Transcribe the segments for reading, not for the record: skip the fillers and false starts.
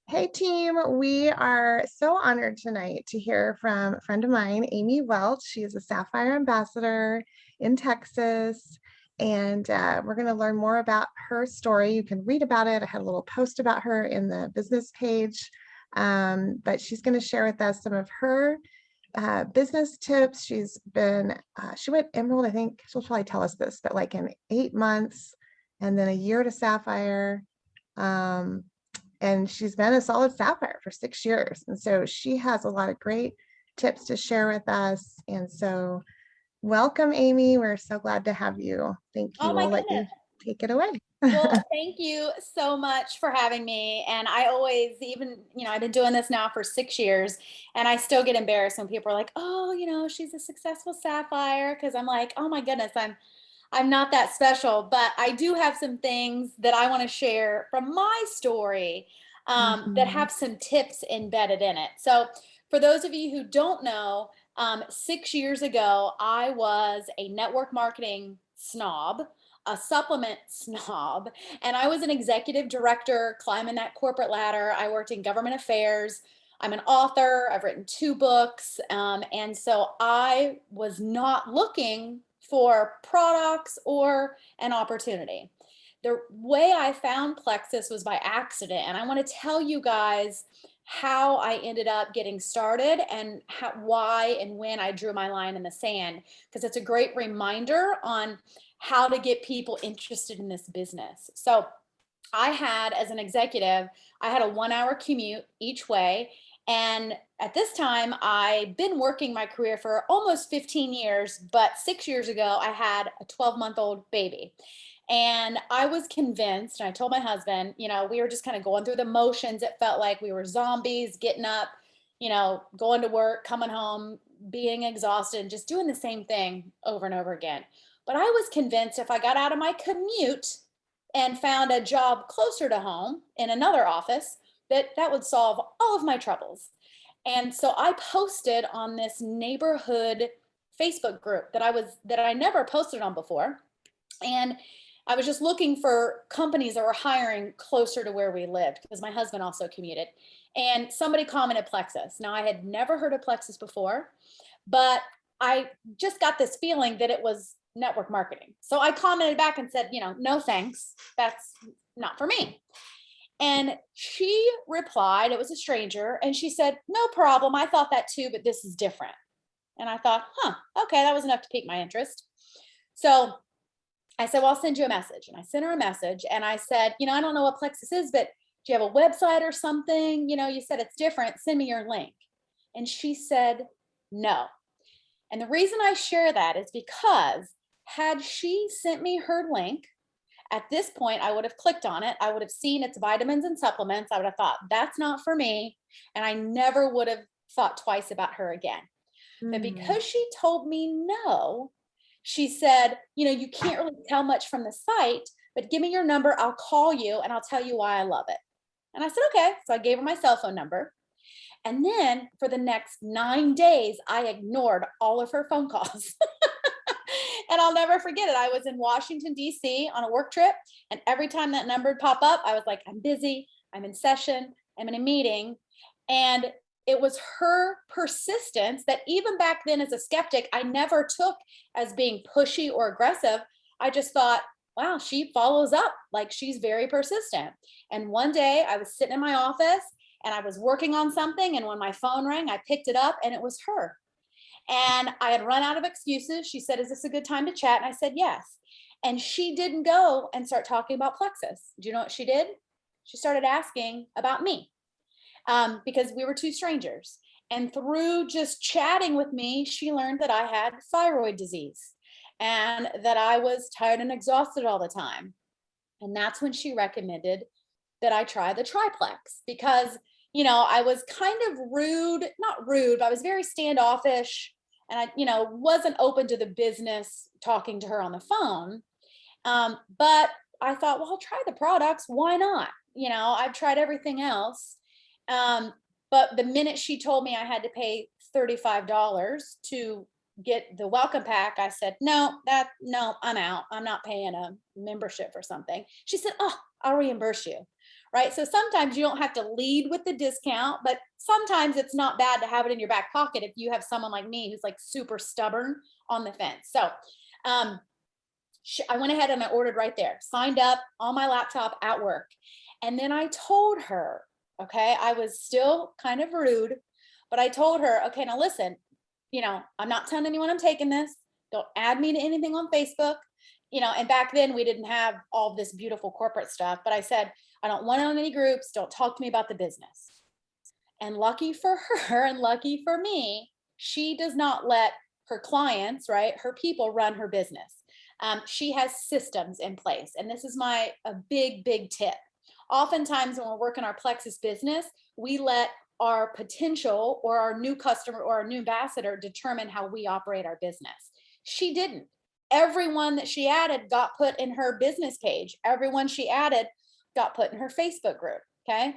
Hey team, we are so honored tonight to hear from a friend of mine, Amy Welch. She is a Sapphire ambassador in Texas, and we're going to learn more about her story. You can read about it. I had a little post about her in the business page, but she's going to share with us some of her business tips. She went Emerald, I think she'll probably tell us this, but like in 8 months and then a year to Sapphire. Um, and she's been a solid Sapphire for 6 years. And so she has a lot of great tips to share with us. And so welcome, Amy. We're so glad to have you. Thank Oh you. my We'll let goodness. you take it away. Well, thank you so much for having me. And I always, I've been doing this now for 6 years, and I still get embarrassed when people are like, "Oh, she's a successful Sapphire," because I'm like, "Oh my goodness, I'm not that special." But I do have some things that I want to share from my story that Mhm. have some tips embedded in it. So, for those of you who don't know, 6 years ago, I was a network marketing snob, a supplement snob, and I was an executive director climbing that corporate ladder. I worked in government affairs. I'm an author. I've written 2 books. And so I was not looking for products or an opportunity. The way I found Plexus was by accident. And I want to tell you guys how I ended up getting started and why and when I drew my line in the sand, because it's a great reminder on how to get people interested in this business. So as an executive, I had a 1 hour commute each way. And at this time, I'd been working my career for almost 15 years, but 6 years ago, I had a 12-month-old baby. And I was convinced, and I told my husband, we were just kind of going through the motions. It felt like we were zombies, getting up, going to work, coming home, being exhausted, and just doing the same thing over and over again. But I was convinced if I got out of my commute and found a job closer to home in another office, that would solve all of my troubles. And so I posted on this neighborhood Facebook group that I never posted on before. And I was just looking for companies that were hiring closer to where we lived because my husband also commuted. And somebody commented Plexus. Now, I had never heard of Plexus before, but I just got this feeling that it was network marketing. So I commented back and said, no thanks. That's not for me. And she replied, it was a stranger, and she said, no problem. I thought that too, but this is different. And I thought, okay, that was enough to pique my interest. So I said, well, I'll send you a message. And I sent her a message and I said, I don't know what Plexus is, but do you have a website or something? You said it's different. Send me your link. And she said, no. And the reason I share that is because had she sent me her link, at this point, I would have clicked on it. I would have seen its vitamins and supplements. I would have thought, that's not for me. And I never would have thought twice about her again. But Mm. because she told me no, she said, you can't really tell much from the site, but give me your number. I'll call you and I'll tell you why I love it. And I said, okay. So I gave her my cell phone number. And then for the next 9 days, I ignored all of her phone calls. And I'll never forget it. I was in Washington, D.C. on a work trip. And every time that number would pop up, I was like, I'm busy. I'm in session. I'm in a meeting. And it was her persistence that even back then as a skeptic, I never took as being pushy or aggressive. I just thought, wow, she follows up. Like she's very persistent. And one day I was sitting in my office and I was working on something. And when my phone rang, I picked it up and it was her. And I had run out of excuses. She said, is this a good time to chat? And I said, yes. And she didn't go and start talking about Plexus. Do you know what she did? She started asking about me because we were two strangers. And through just chatting with me, she learned that I had thyroid disease and that I was tired and exhausted all the time. And that's when she recommended that I try the triplex because, I was kind of rude, not rude, but I was very standoffish and I, wasn't open to the business talking to her on the phone. But I thought, well, I'll try the products. Why not? I've tried everything else. Um, but the minute she told me I had to pay $35 to get the welcome pack, I said, no, I'm out. I'm not paying a membership for something. She said, oh, I'll reimburse you. right? So sometimes you don't have to lead with the discount, but sometimes it's not bad to have it in your back pocket if you have someone like me who's like super stubborn on the fence. So um, I went ahead and I ordered right there, signed up on my laptop at work. And then I told her, okay, I was still kind of rude, but I told her, okay, now listen, I'm not telling anyone I'm taking this. Don't add me to anything on Facebook. And back then we didn't have all this beautiful corporate stuff, but I said, I don't want it on any groups. Don't talk to me about the business. And lucky for her and lucky for me, she does not let her clients, right, her people run her business. She has systems in place. And this is a big tip. Oftentimes when we're working our Plexus business, we let our potential or our new customer or our new ambassador determine how we operate our business. She didn't. Everyone that she added got put in her business page. Everyone she added got put in her Facebook group. Okay.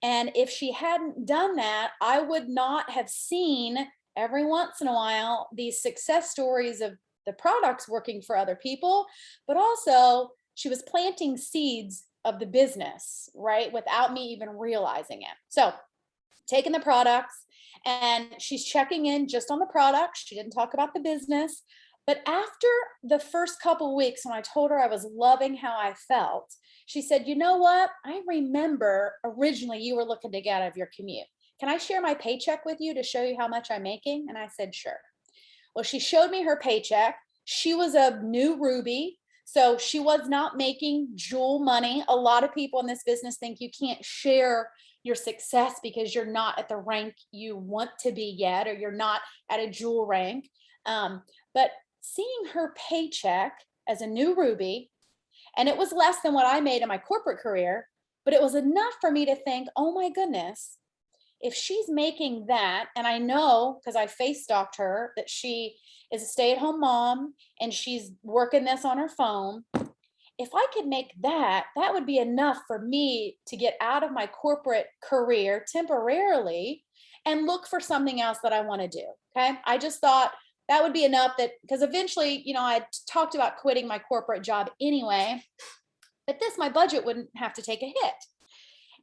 And if she hadn't done that, I would not have seen every once in a while these success stories of the products working for other people, but also she was planting seeds of the business, right? Without me even realizing it. So taking the products and she's checking in just on the products. She didn't talk about the business. But after the first couple of weeks, when I told her I was loving how I felt, she said, you know what? I remember originally you were looking to get out of your commute. Can I share my paycheck with you to show you how much I'm making? And I said, sure. Well, she showed me her paycheck. She was a new Ruby. So she was not making jewel money. A lot of people in this business think you can't share your success because you're not at the rank you want to be yet, or you're not at a jewel rank. But seeing her paycheck as a new Ruby, and it was less than what I made in my corporate career, but it was enough for me to think, oh my goodness, if she's making that, and I know because I face stalked her that she is a stay-at-home mom and she's working this on her phone. If I could make that, that would be enough for me to get out of my corporate career temporarily and look for something else that I want to do. Okay. I just thought that would be enough, that because eventually, I talked about quitting my corporate job anyway, but my budget wouldn't have to take a hit.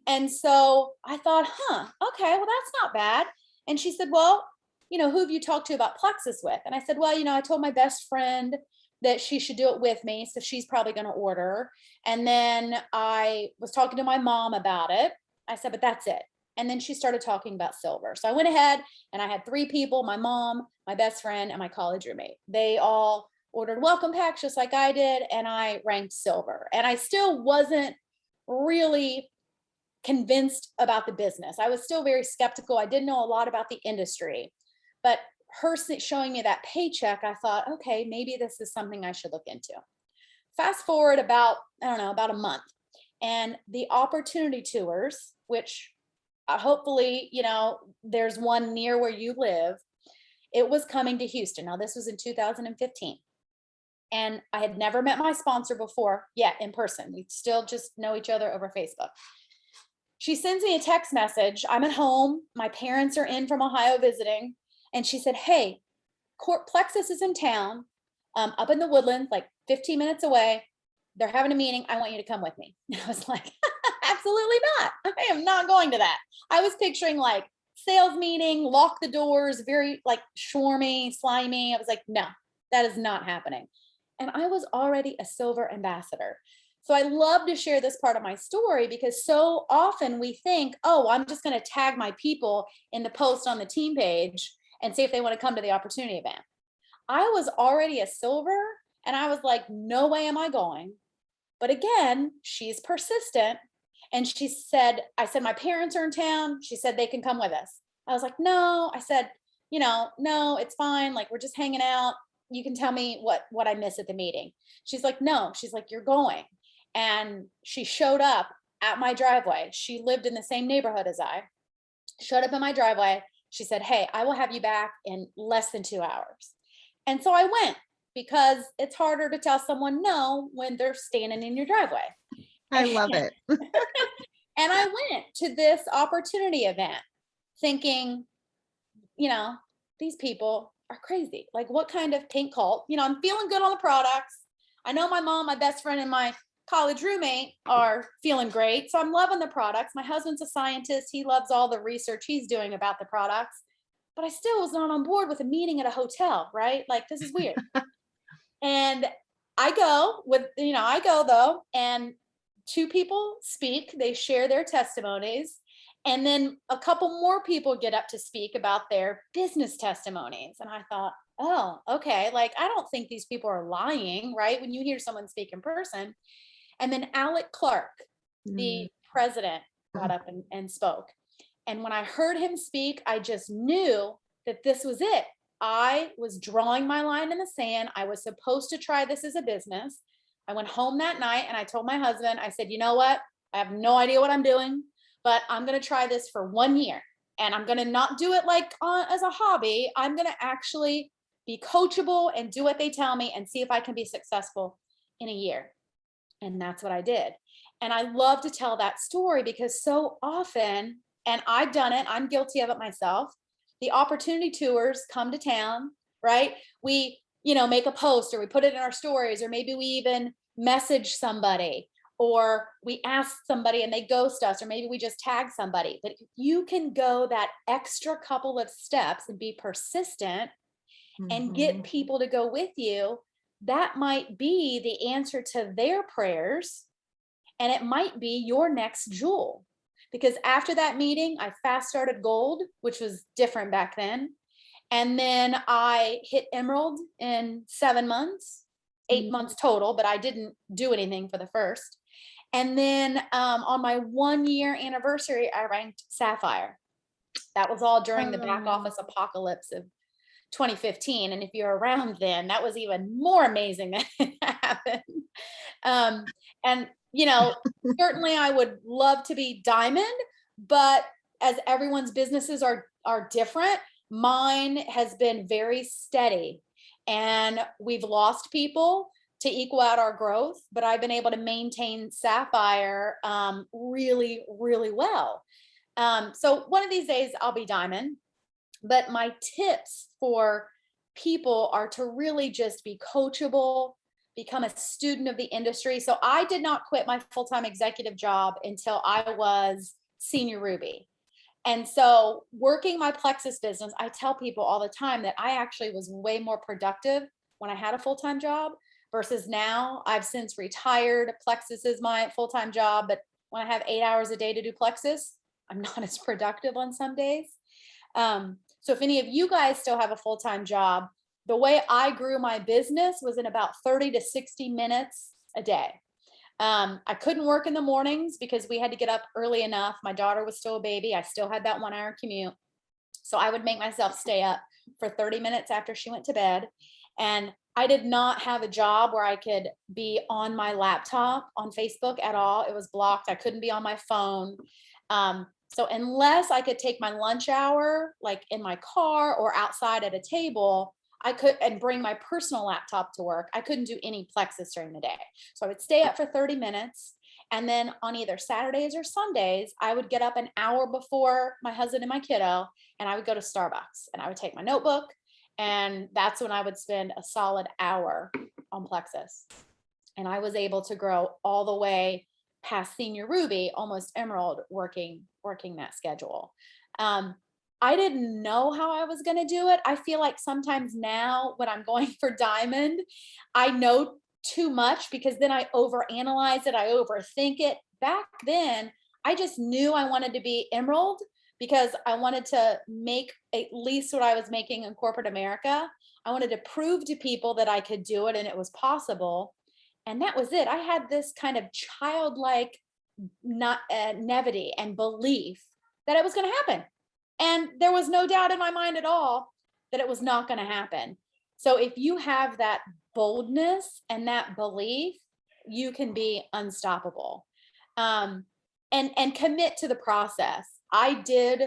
And so I thought, okay, well, that's not bad. And she said, well, who have you talked to about Plexus with? And I said, well, I told my best friend that she should do it with me. So she's probably going to order. And then I was talking to my mom about it. I said, but that's it. And then she started talking about silver. So I went ahead and I had 3 people, my mom, my best friend, and my college roommate. They all ordered welcome packs just like I did. And I ranked silver. And I still wasn't really convinced about the business. I was still very skeptical. I didn't know a lot about the industry, but her showing me that paycheck, I thought, okay, maybe this is something I should look into. Fast forward about a month, and the opportunity tours, which hopefully, there's one near where you live. It was coming to Houston. Now, this was in 2015. And I had never met my sponsor before yet in person. We still just know each other over Facebook. She sends me a text message. I'm at home. My parents are in from Ohio visiting. And she said, hey, Plexus is in town, up in the Woodlands, like 15 minutes away. They're having a meeting. I want you to come with me. And I was like, absolutely not. I am not going to that. I was picturing like sales meeting, lock the doors, very like swarmy, slimy. I was like, no, that is not happening. And I was already a silver ambassador. So I love to share this part of my story because so often we think, oh, I'm just going to tag my people in the post on the team page and see if they want to come to the opportunity event. I was already a silver and I was like, no way am I going. But again, she's persistent. And she said, I said, my parents are in town. She said, they can come with us. I was like, no. I said, no, it's fine. Like, we're just hanging out. You can tell me what I miss at the meeting. She's like, no. She's like, you're going. And she showed up at my driveway. She lived in the same neighborhood as I. Showed up in my driveway. She said, hey, I will have you back in less than 2 hours. And so I went because it's harder to tell someone no when they're standing in your driveway. I love it. And I went to this opportunity event thinking, these people are crazy. Like, what kind of pink cult? I'm feeling good on the products. I know my mom, my best friend, and my college roommate are feeling great. So I'm loving the products. My husband's a scientist. He loves all the research he's doing about the products. But I still was not on board with a meeting at a hotel, right? Like, this is weird. And I go though, and two people speak, they share their testimonies. And then a couple more people get up to speak about their business testimonies. And I thought, oh, okay. Like, I don't think these people are lying, right? When you hear someone speak in person. And then Alec Clark, Mm. the president, got up and spoke. And when I heard him speak, I just knew that this was it. I was drawing my line in the sand. I was supposed to try this as a business. I went home that night and I told my husband, I said, you know what? I have no idea what I'm doing, but I'm going to try this for 1 year. And I'm going to not do it like as a hobby. I'm going to actually be coachable and do what they tell me and see if I can be successful in a year. And that's what I did. And I love to tell that story because so often, and I've done it, I'm guilty of it myself. The opportunity tours come to town, right? We, make a post or we put it in our stories, or maybe we even message somebody, or we ask somebody and they ghost us, or maybe we just tag somebody. But if you can go that extra couple of steps and be persistent and get people to go with you, that might be the answer to their prayers. And it might be your next jewel. Because after that meeting, I fast started gold, which was different back then. And then I hit emerald in 7 months, 8 months total, but I didn't do anything for the first. And then on my 1 year anniversary, I ranked Sapphire. That was all during the back office apocalypse of 2015. And if you're around then, that was even more amazing that it happened. And certainly I would love to be diamond, but as everyone's businesses are different, mine has been very steady. And we've lost people to equal out our growth, but I've been able to maintain Sapphire really, really well. So one of these days I'll be diamond. But my tips for people are to really just be coachable, become a student of the industry. So I did not quit my full-time executive job until I was senior Ruby. And so working my Plexus business, I tell people all the time that I actually was way more productive when I had a full-time job versus now. I've since retired. Plexus is my full-time job, but when I have 8 hours a day to do Plexus, I'm not as productive on some days. So if any of you guys still have a full-time job, the way I grew my business was in about 30 to 60 minutes a day. I couldn't work in the mornings because we had to get up early enough. My daughter was still a baby. I still had that 1 hour commute. So I would make myself stay up for 30 minutes after she went to bed. And I did not have a job where I could be on my laptop on Facebook at all. It was blocked. I couldn't be on my phone. So unless I could take my lunch hour, like in my car or outside at a table, I could, and bring my personal laptop to work, I couldn't do any Plexus during the day. So I would stay up for 30 minutes. And then on either Saturdays or Sundays, I would get up an hour before my husband and my kiddo, and I would go to Starbucks and I would take my notebook. And that's when I would spend a solid hour on Plexus. And I was able to grow all the way past senior Ruby, almost emerald, working that schedule. I didn't know how I was going to do it. I feel like sometimes now when I'm going for diamond, I know too much because then I overanalyze it. I overthink it. Back then, I just knew I wanted to be emerald because I wanted to make at least what I was making in corporate America. I wanted to prove to people that I could do it and it was possible. And that was it. I had this kind of childlike naivety and belief that it was going to happen. And there was no doubt in my mind at all that it was not going to happen. So if you have that boldness and that belief, you can be unstoppable. And commit to the process. I did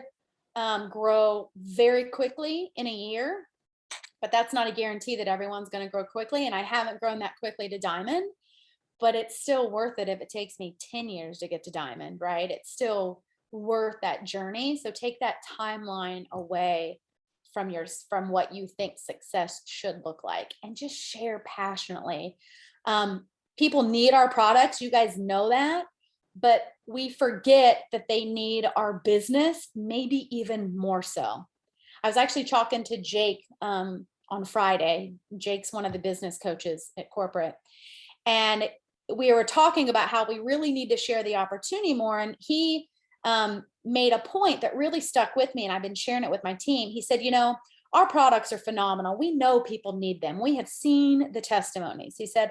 grow very quickly in a year, but that's not a guarantee that everyone's going to grow quickly. And I haven't grown that quickly to diamond, but it's still worth it if it takes me 10 years to get to diamond, right? It's still worth that journey. So take that timeline away from what you think success should look like and just share passionately. people need our products. You guys know that, but we forget that they need our business, maybe even more so. I was actually talking to Jake on Friday. Jake's one of the business coaches at corporate. And we were talking about how we really need to share the opportunity more. And he made a point that really stuck with me. And I've been sharing it with my team. He said, our products are phenomenal. We know people need them. We have seen the testimonies. He said,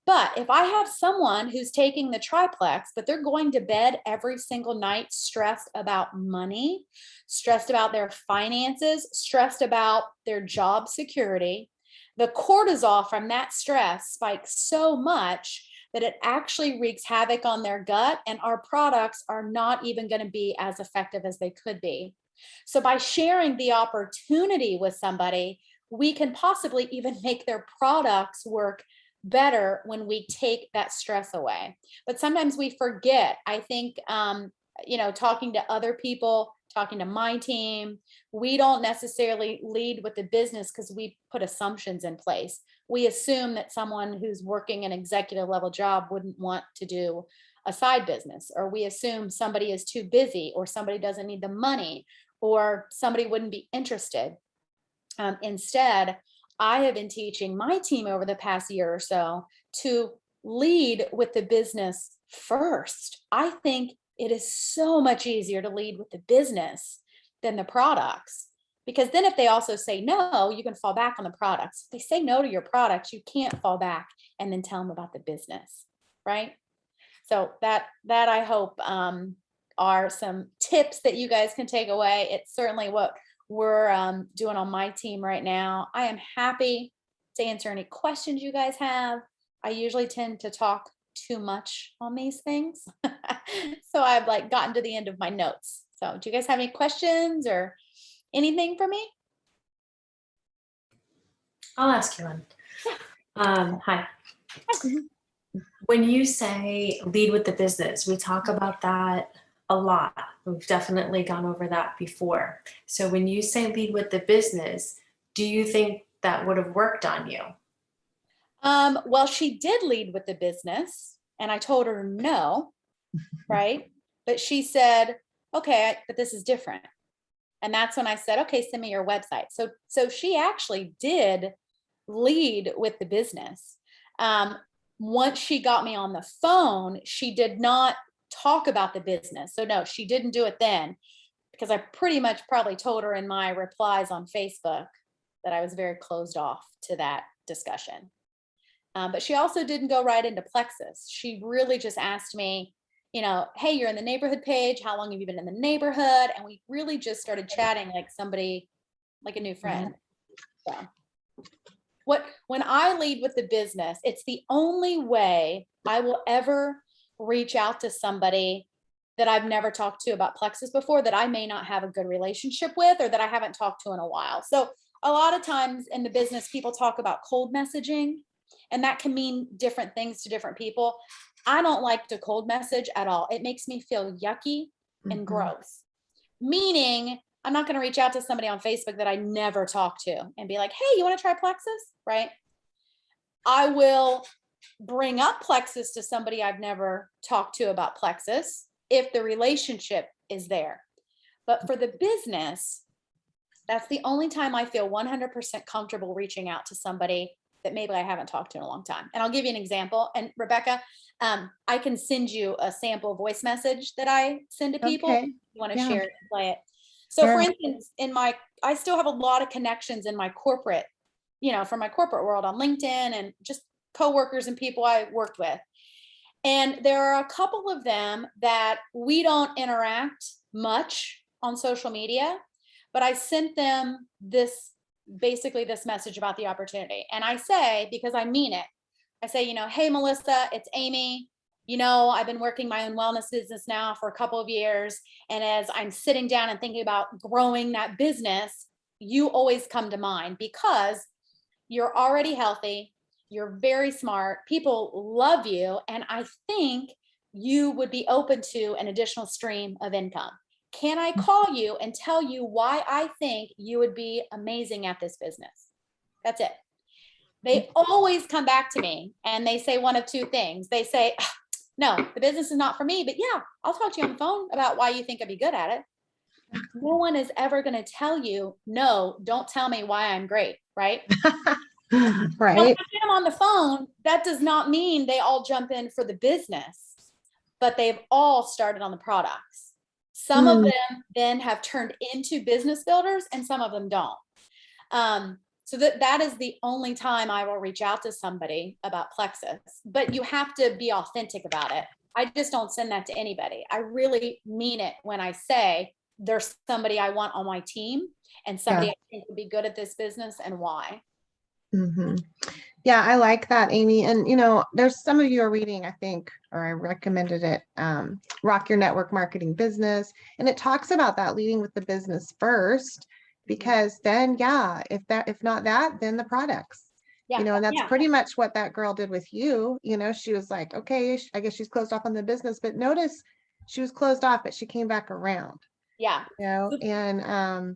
but if I have someone who's taking the triplex, but they're going to bed every single night stressed about money, stressed about their finances, stressed about their job security, the cortisol from that stress spikes so much that it actually wreaks havoc on their gut, and our products are not even going to be as effective as they could be. So by sharing the opportunity with somebody, we can possibly even make their products work better when we take that stress away. But sometimes we forget. I think, talking to other people, talking to my team, we don't necessarily lead with the business because we put assumptions in place. We assume that someone who's working an executive level job wouldn't want to do a side business, or we assume somebody is too busy, or somebody doesn't need the money, or somebody wouldn't be interested. Instead, I have been teaching my team over the past year or so to lead with the business first. I think it is so much easier to lead with the business than the products, because then if they also say no, you can fall back on the products. If they say no to your products, you can't fall back and then tell them about the business, right? So that I hope are some tips that you guys can take away. It's certainly what we're doing on my team right now. I am happy to answer any questions you guys have. I usually tend to talk too much on these things. So I've gotten to the end of my notes. So do you guys have any questions or anything for me? I'll ask you one. Hi. When you say lead with the business, we talk about that a lot. We've definitely gone over that before. So when you say lead with the business, do you think that would have worked on you? Well, she did lead with the business, and I told her no, right? But she said, okay, but this is different. And that's when I said, okay, send me your website. So she actually did lead with the business. Once she got me on the phone, she did not talk about the business. So no, she didn't do it then, because I pretty much probably told her in my replies on Facebook that I was very closed off to that discussion. But she also didn't go right into Plexus. She really just asked me, hey, you're in the neighborhood page. How long have you been in the neighborhood? And we really just started chatting like somebody, like a new friend. So when I lead with the business, it's the only way I will ever reach out to somebody that I've never talked to about Plexus before, that I may not have a good relationship with, or that I haven't talked to in a while. So a lot of times in the business, people talk about cold messaging, and that can mean different things to different people. I don't like to cold message at all. It makes me feel yucky and gross. Meaning, I'm not going to reach out to somebody on Facebook that I never talked to and be like, hey, you want to try Plexus? Right? I will bring up Plexus to somebody I've never talked to about Plexus if the relationship is there. But for the business, that's the only time I feel 100% comfortable reaching out to somebody that maybe I haven't talked to in a long time. And I'll give you an example. And Rebecca, I can send you a sample voice message that I send to people. Okay. If you want to Yeah. share it and play it. So Sure. for instance, I still have a lot of connections in my corporate, from my corporate world on LinkedIn, and just coworkers and people I worked with. And there are a couple of them that we don't interact much on social media, but I sent them basically this message about the opportunity. And I say, because I mean it, I say, hey, Melissa, it's Amy. I've been working my own wellness business now for a couple of years. And as I'm sitting down and thinking about growing that business, you always come to mind because you're already healthy. You're very smart. People love you. And I think you would be open to an additional stream of income. Can I call you and tell you why I think you would be amazing at this business? That's it. they always come back to me and they say one of two things. They say, no, the business is not for me, but yeah, I'll talk to you on the phone about why you think I'd be good at it. No one is ever going to tell you, no, don't tell me why I'm great, right? Right. I'm on the phone. That does not mean they all jump in for the business, but they've all started on the products. Some of them then have turned into business builders and some of them don't. So that is the only time I will reach out to somebody about Plexus, but you have to be authentic about it. I just don't send that to anybody. I really mean it when I say there's somebody I want on my team and somebody I think would be good at this business and why. Yeah, I like that, Amy. And, there's some of you are reading, I think, or I recommended it, Rock Your Network Marketing Business. And it talks about that, leading with the business first, because then, if not that, then the products, and that's pretty much what that girl did with you. She was like, okay, I guess she's closed off on the business, but notice she was closed off, but she came back around. And,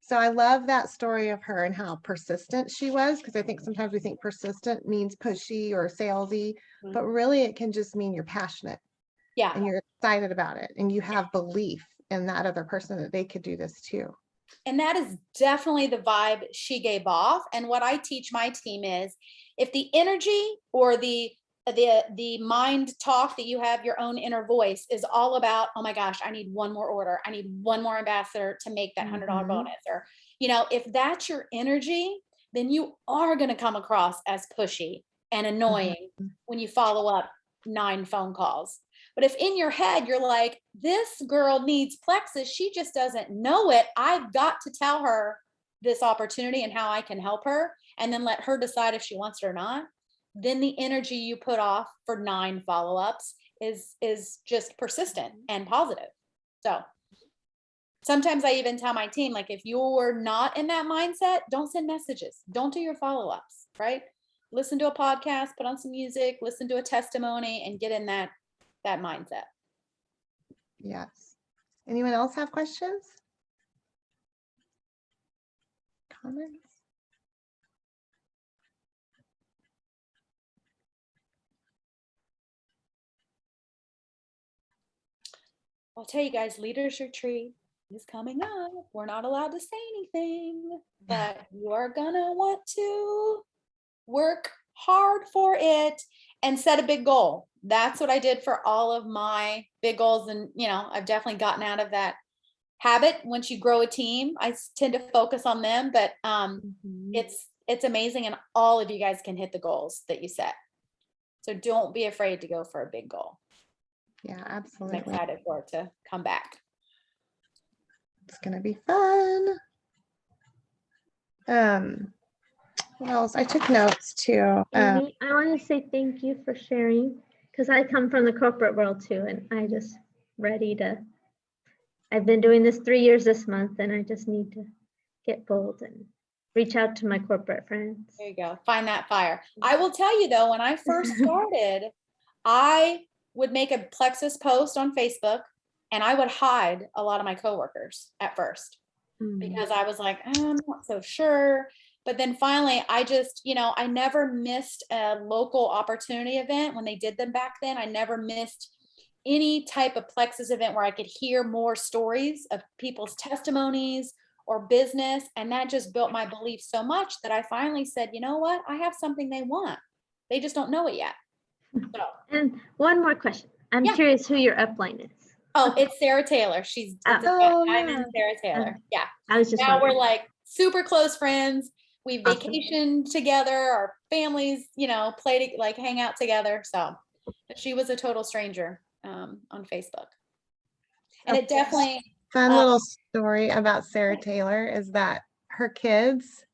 so I love that story of her and how persistent she was, because I think sometimes we think persistent means pushy or salesy, but really it can just mean you're passionate. And you're excited about it and you have belief in that other person that they could do this too. And that is definitely the vibe she gave off. And what I teach my team is if the energy or the mind talk that you have, your own inner voice, is all about, oh my gosh, I need one more order, I need one more ambassador to make that $100 bonus, or if that's your energy, then you are going to come across as pushy and annoying when you follow up 9 phone calls. But if in your head you're like, this girl needs Plexus, she just doesn't know it, I've got to tell her this opportunity and how I can help her, and then let her decide if she wants it or not, then the energy you put off for 9 follow-ups is just persistent and positive. So sometimes I even tell my team, like, if you're not in that mindset, don't send messages, don't do your follow-ups, right? Listen to a podcast, put on some music, listen to a testimony, and get in that mindset. Yes. Anyone else have questions? Comments? I'll tell you guys, Leaders Retreat is coming up. We're not allowed to say anything, but you are gonna want to work hard for it and set a big goal. That's what I did for all of my big goals. And, I've definitely gotten out of that habit. Once you grow a team, I tend to focus on them, but it's amazing. And all of you guys can hit the goals that you set. So don't be afraid to go for a big goal. Yeah, absolutely. I'm excited for it to come back. It's going to be fun. What else? I took notes too. Amy, I want to say thank you for sharing, because I come from the corporate world too, and I just I've been doing this 3 years this month, and I just need to get bold and reach out to my corporate friends. There you go. Find that fire. I will tell you though, when I first started, I would make a Plexus post on Facebook and I would hide a lot of my coworkers at first because I was like, I'm not so sure. But then finally, I just, I never missed a local opportunity event when they did them back then. I never missed any type of Plexus event where I could hear more stories of people's testimonies or business. And that just built my belief so much that I finally said, you know what? I have something they want. They just don't know it yet. So. And one more question. I'm curious who your upline is. Oh, it's Sarah Taylor. She's I'm in Sarah Taylor. Yeah. I was just now wondering. We're like super close friends. We vacation together. Our families, play to hang out together. So she was a total stranger on Facebook. And it definitely fun little story about Sarah Taylor is that her kids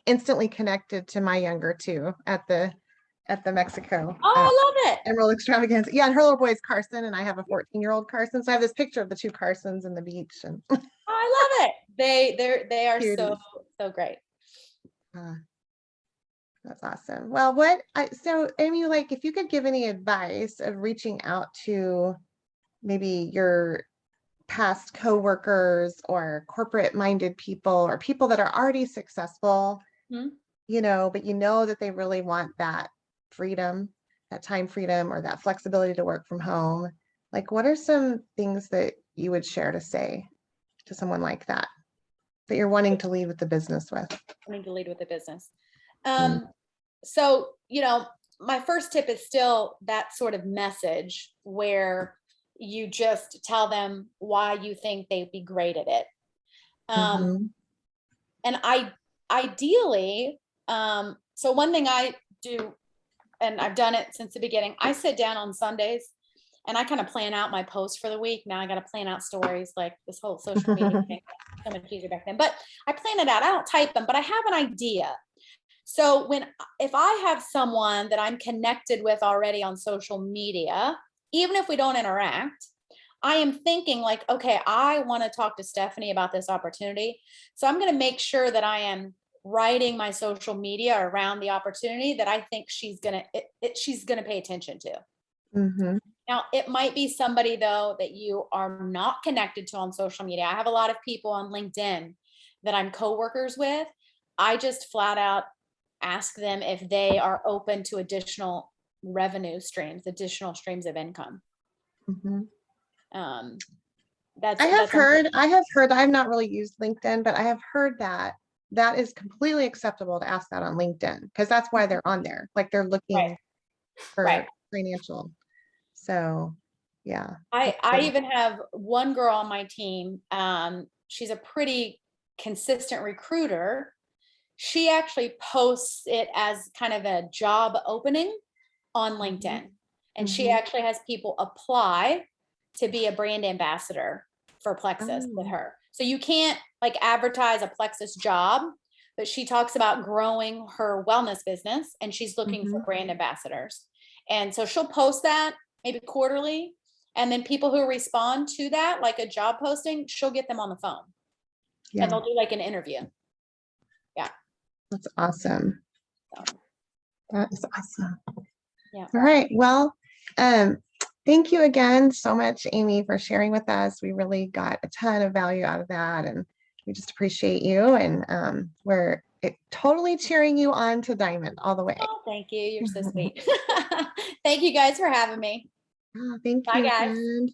instantly connected to my younger two at the Mexico. Oh, I love it. Emerald Extravaganza. Yeah, and her little boy is Carson, and I have a 14-year-old Carson. So I have this picture of the 2 Carsons in the beach. And I love it. They are so great. That's awesome. Well, so Amy, if you could give any advice of reaching out to maybe your past coworkers or corporate minded people or people that are already successful, but you know that they really want that freedom, that time freedom, or that flexibility to work from home. Like, what are some things that you would share to say to someone like that you're wanting to lead with the business with? Wanting to lead with the business. Mm. So, my first tip is still that sort of message where you just tell them why you think they'd be great at it. Mhm. And ideally, so one thing I do, and I've done it since the beginning, I sit down on Sundays and I kind of plan out my posts for the week. Now I got to plan out stories, like this whole social media thing, so much easier back then, but I plan it out. I don't type them, but I have an idea. So if I have someone that I'm connected with already on social media, even if we don't interact, I am thinking like, okay, I want to talk to Stephanie about this opportunity. So I'm going to make sure that I am writing my social media around the opportunity that I think she's going to pay attention to. Mhm. Now, it might be somebody though that you are not connected to on social media. I have a lot of people on LinkedIn that I'm coworkers with. I just flat out ask them if they are open to additional revenue streams, additional streams of income. Mhm. That's I have heard, I've not really used LinkedIn, but I have heard that is completely acceptable to ask that on LinkedIn, because that's why they're on there. Like, they're looking for financial. So yeah. I even have one girl on my team. She's a pretty consistent recruiter. She actually posts it as kind of a job opening on LinkedIn. And she actually has people apply to be a brand ambassador for Plexus with her. So you can't like advertise a Plexus job, but she talks about growing her wellness business and she's looking for brand ambassadors. And so she'll post that maybe quarterly. And then people who respond to that, like a job posting, she'll get them on the phone. Yeah. And they'll do like an interview. Yeah. That's awesome. So, that is awesome. yeah. All right. Well, thank you again so much, Amy, for sharing with us. We really got a ton of value out of that, and we just appreciate you. And we're totally cheering you on to Diamond all the way. Oh, thank you. You're so sweet. Thank you guys for having me. Oh, thank Bye, you, guys. friend.